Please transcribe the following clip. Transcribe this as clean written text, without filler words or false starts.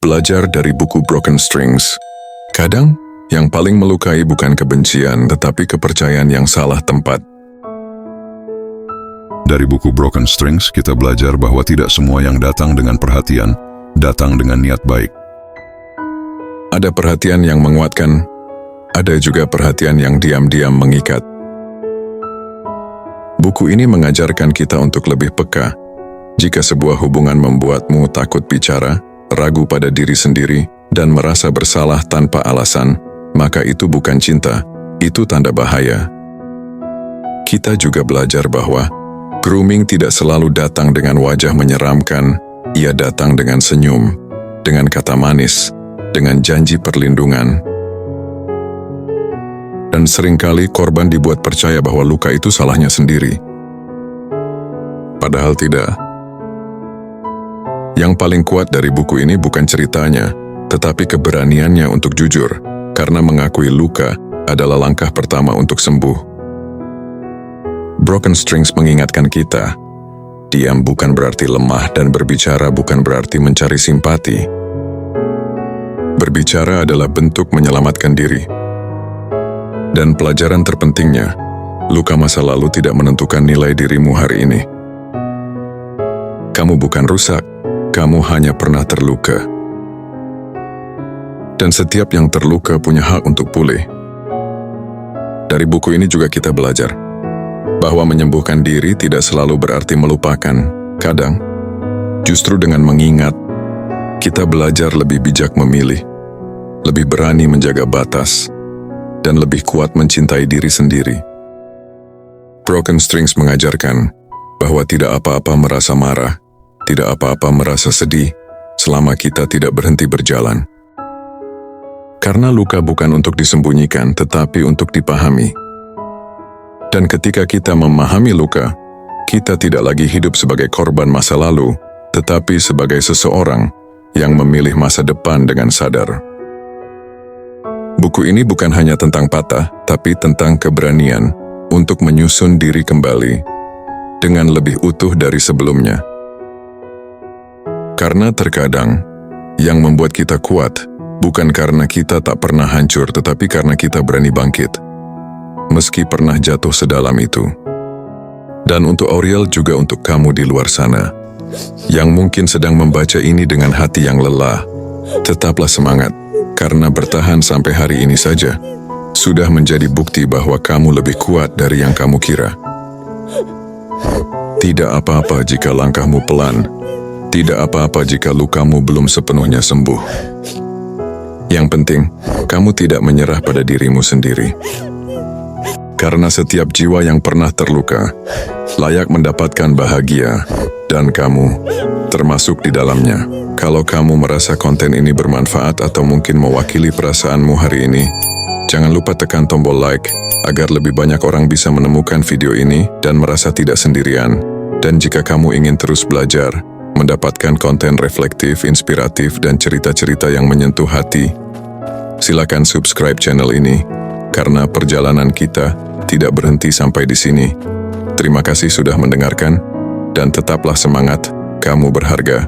Belajar dari buku Broken Strings. Kadang, yang paling melukai bukan kebencian, tetapi kepercayaan yang salah tempat. Dari buku Broken Strings, kita belajar bahwa tidak semua yang datang dengan perhatian, datang dengan niat baik. Ada perhatian yang menguatkan, ada juga perhatian yang diam-diam mengikat. Buku ini mengajarkan kita untuk lebih peka. Jika sebuah hubungan membuatmu takut bicara, ragu pada diri sendiri, dan merasa bersalah tanpa alasan, maka itu bukan cinta, itu tanda bahaya. Kita juga belajar bahwa grooming tidak selalu datang dengan wajah menyeramkan, ia datang dengan senyum, dengan kata manis, dengan janji perlindungan. Dan seringkali korban dibuat percaya bahwa luka itu salahnya sendiri. Padahal tidak. Yang paling kuat dari buku ini bukan ceritanya, tetapi keberaniannya untuk jujur, karena mengakui luka adalah langkah pertama untuk sembuh. Broken Strings mengingatkan kita, diam bukan berarti lemah dan berbicara bukan berarti mencari simpati. Berbicara adalah bentuk menyelamatkan diri. Dan pelajaran terpentingnya, luka masa lalu tidak menentukan nilai dirimu hari ini. Kamu bukan rusak, kamu hanya pernah terluka. Dan setiap yang terluka punya hak untuk pulih. Dari buku ini juga kita belajar bahwa menyembuhkan diri tidak selalu berarti melupakan. Kadang, justru dengan mengingat, kita belajar lebih bijak memilih, lebih berani menjaga batas, dan lebih kuat mencintai diri sendiri. Broken Strings mengajarkan bahwa tidak apa-apa merasa marah, tidak apa-apa merasa sedih, selama kita tidak berhenti berjalan. Karena luka bukan untuk disembunyikan, tetapi untuk dipahami. Dan ketika kita memahami luka, kita tidak lagi hidup sebagai korban masa lalu, tetapi sebagai seseorang yang memilih masa depan dengan sadar. Buku ini bukan hanya tentang patah, tapi tentang keberanian untuk menyusun diri kembali dengan lebih utuh dari sebelumnya. Karena terkadang, yang membuat kita kuat bukan karena kita tak pernah hancur, tetapi karena kita berani bangkit, meski pernah jatuh sedalam itu. Dan untuk Auriel, juga untuk kamu di luar sana, yang mungkin sedang membaca ini dengan hati yang lelah, tetaplah semangat, karena bertahan sampai hari ini saja, sudah menjadi bukti bahwa kamu lebih kuat dari yang kamu kira. Tidak apa-apa jika langkahmu pelan, tidak apa-apa jika lukamu belum sepenuhnya sembuh. Yang penting, kamu tidak menyerah pada dirimu sendiri. Karena setiap jiwa yang pernah terluka, layak mendapatkan bahagia, dan kamu termasuk di dalamnya. Kalau kamu merasa konten ini bermanfaat atau mungkin mewakili perasaanmu hari ini, jangan lupa tekan tombol like, agar lebih banyak orang bisa menemukan video ini dan merasa tidak sendirian. Dan jika kamu ingin terus belajar, mendapatkan konten reflektif, inspiratif, dan cerita-cerita yang menyentuh hati, silakan subscribe channel ini, karena perjalanan kita tidak berhenti sampai di sini. Terima kasih sudah mendengarkan, dan tetaplah semangat, kamu berharga.